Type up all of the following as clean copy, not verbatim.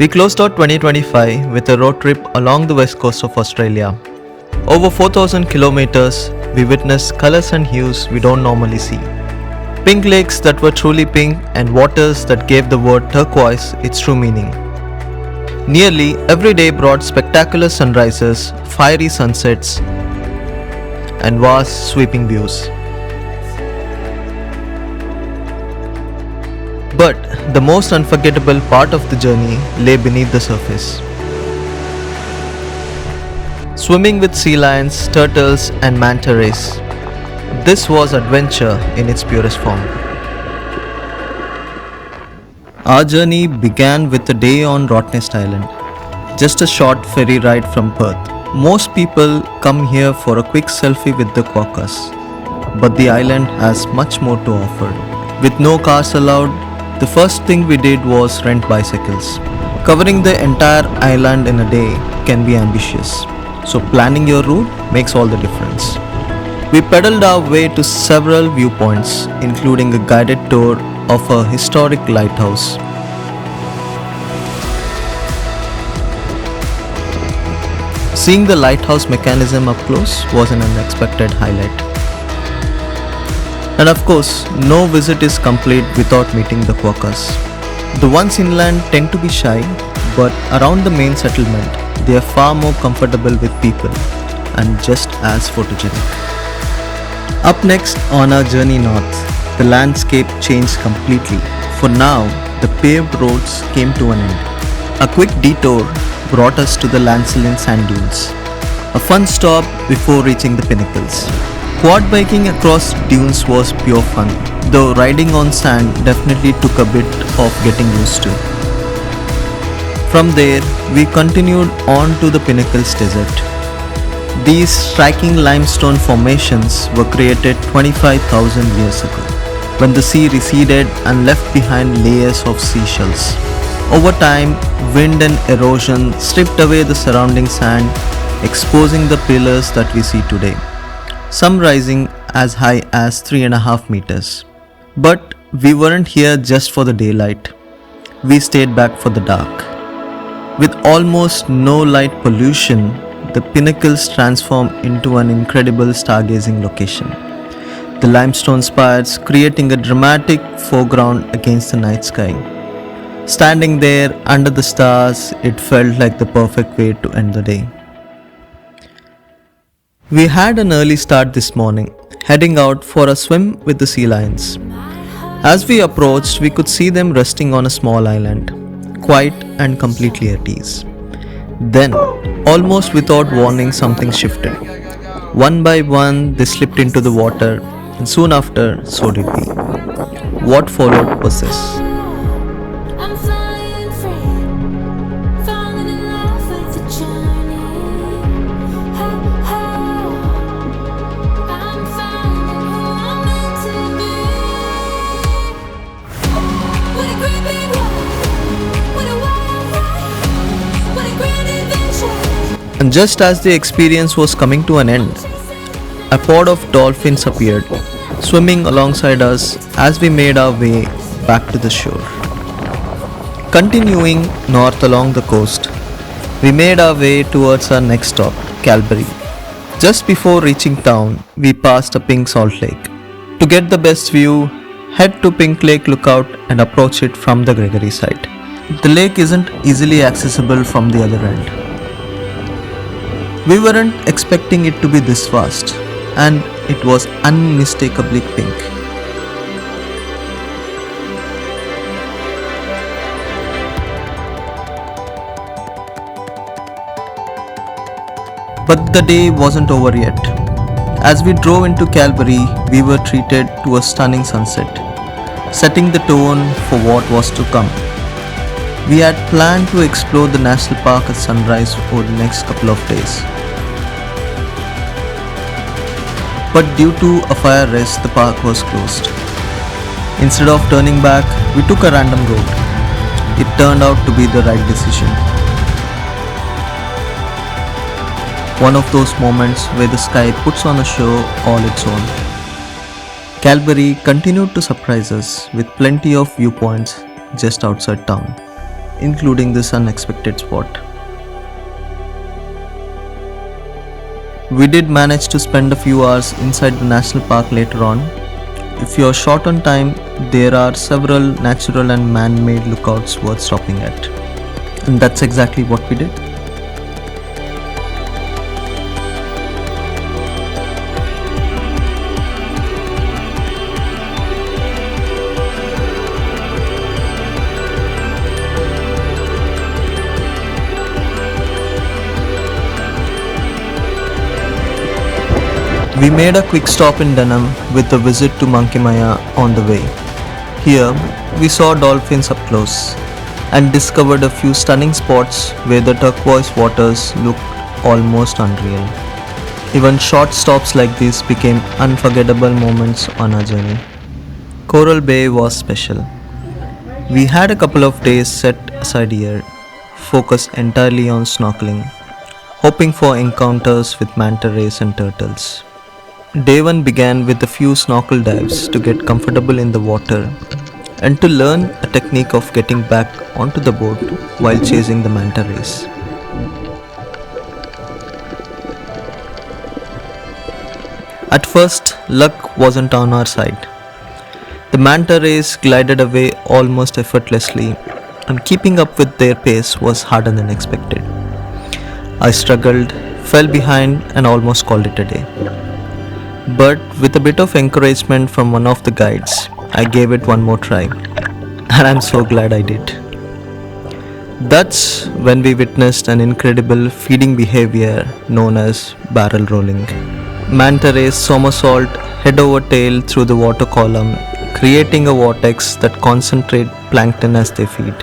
We closed out 2025 with a road trip along the west coast of Australia. Over 4,000 kilometers, we witnessed colors and hues we don't normally see. Pink lakes that were truly pink and waters that gave the word turquoise its true meaning. Nearly every day brought spectacular sunrises, fiery sunsets, and vast sweeping views. But the most unforgettable part of the journey lay beneath the surface. Swimming with sea lions, turtles, and manta rays. This was adventure in its purest form. Our journey began with a day on Rottnest Island, just a short ferry ride from Perth. Most people come here for a quick selfie with the quokkas, but the island has much more to offer. With no cars allowed, the first thing we did was rent bicycles. Covering the entire island in a day can be ambitious, so planning your route makes all the difference. We pedaled our way to several viewpoints, including a guided tour of a historic lighthouse. Seeing the lighthouse mechanism up close was an unexpected highlight. And of course, no visit is complete without meeting the quokkas. The ones inland tend to be shy, but around the main settlement, they are far more comfortable with people and just as photogenic. Up next on our journey north, the landscape changed completely. For now, the paved roads came to an end. A quick detour brought us to the Lancelin sand dunes, a fun stop before reaching the Pinnacles. Quad biking across dunes was pure fun, though riding on sand definitely took a bit of getting used to. From there, we continued on to the Pinnacles desert. These striking limestone formations were created 25,000 years ago, when the sea receded and left behind layers of seashells. Over time, wind and erosion stripped away the surrounding sand, exposing the pillars that we see today, some rising as high as 3.5 meters. But we weren't here just for the daylight. We stayed back for the dark. With almost no light pollution, the Pinnacles transform into an incredible stargazing location. The limestone spires creating a dramatic foreground against the night sky. Standing there under the stars, it felt like the perfect way to end the day. We had an early start this morning, heading out for a swim with the sea lions. As we approached, we could see them resting on a small island, quiet and completely at ease. Then, almost without warning, something shifted. One by one, they slipped into the water, and soon after, so did we. What followed was this. And just as the experience was coming to an end, a pod of dolphins appeared, swimming alongside us as we made our way back to the shore. Continuing north along the coast, we made our way towards our next stop, Kalbarri. Just before reaching town, we passed a pink salt lake. To get the best view, head to Pink Lake Lookout and approach it from the Gregory side. The lake isn't easily accessible from the other end. We weren't expecting it to be this vast, and it was unmistakably pink. But the day wasn't over yet. As we drove into Kalbarri, we were treated to a stunning sunset, setting the tone for what was to come. We had planned to explore the national park at sunrise over the next couple of days. But due to a fire risk, the park was closed. Instead of turning back, we took a random road. It turned out to be the right decision. One of those moments where the sky puts on a show all its own. Kalbarri continued to surprise us with plenty of viewpoints just outside town. including this unexpected spot. We did manage to spend a few hours inside the national park later on. If you're short on time, there are several natural and man-made lookouts worth stopping at. And that's exactly what we did. We made a quick stop in Denham with a visit to Monkey Maya on the way. Here, we saw dolphins up close and discovered a few stunning spots where the turquoise waters looked almost unreal. Even short stops like this became unforgettable moments on our journey. Coral Bay was special. We had a couple of days set aside here, focused entirely on snorkeling, hoping for encounters with manta rays and turtles. Day 1 began with a few snorkel dives to get comfortable in the water and to learn a technique of getting back onto the boat while chasing the manta rays. At first, luck wasn't on our side. The manta rays glided away almost effortlessly, and keeping up with their pace was harder than expected. I struggled, fell behind, and almost called it a day. But with a bit of encouragement from one of the guides, I gave it one more try, and I'm so glad I did. That's when we witnessed an incredible feeding behavior known as barrel rolling. Manta rays somersault head over tail through the water column, creating a vortex that concentrates plankton as they feed.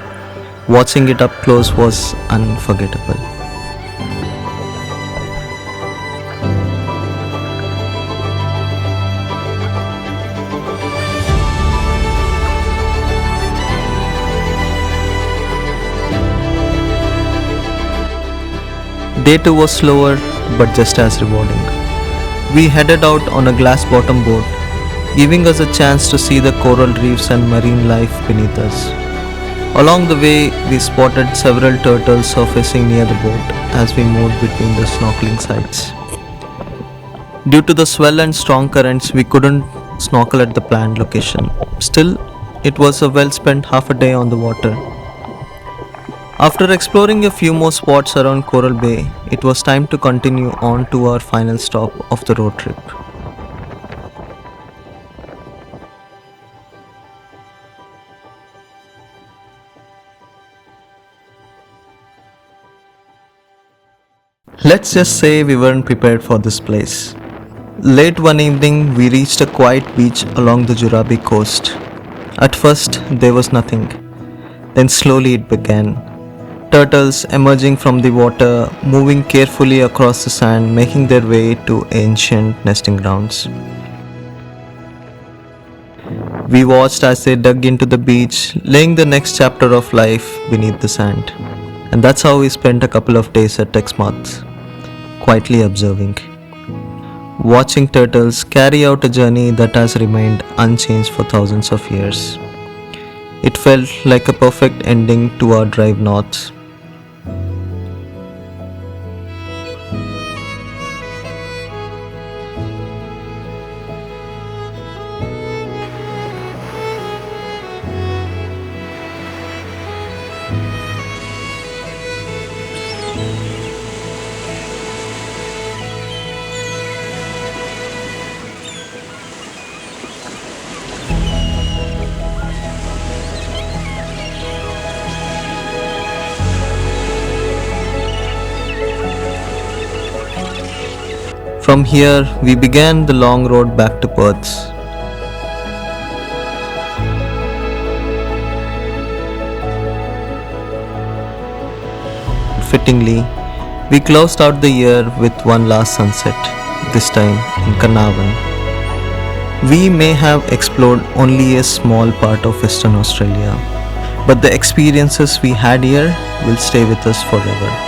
Watching it up close was unforgettable. Day 2 was slower but just as rewarding. We headed out on a glass bottom boat, giving us a chance to see the coral reefs and marine life beneath us. Along the way, we spotted several turtles surfacing near the boat as we moved between the snorkeling sites. Due to the swell and strong currents, we couldn't snorkel at the planned location. Still, it was a well spent half a day on the water. After exploring a few more spots around Coral Bay, it was time to continue on to our final stop of the road trip. Let's just say we weren't prepared for this place. Late one evening, we reached a quiet beach along the Jurien Bay coast. At first, there was nothing. Then slowly it began. Turtles emerging from the water, moving carefully across the sand, making their way to ancient nesting grounds. We watched as they dug into the beach, laying the next chapter of life beneath the sand. And that's how we spent a couple of days at Exmouth, quietly observing, watching turtles carry out a journey that has remained unchanged for thousands of years. It felt like a perfect ending to our drive north. From here, we began the long road back to Perth. Fittingly, we closed out the year with one last sunset, this time in Carnarvon. We may have explored only a small part of Western Australia, but the experiences we had here will stay with us forever.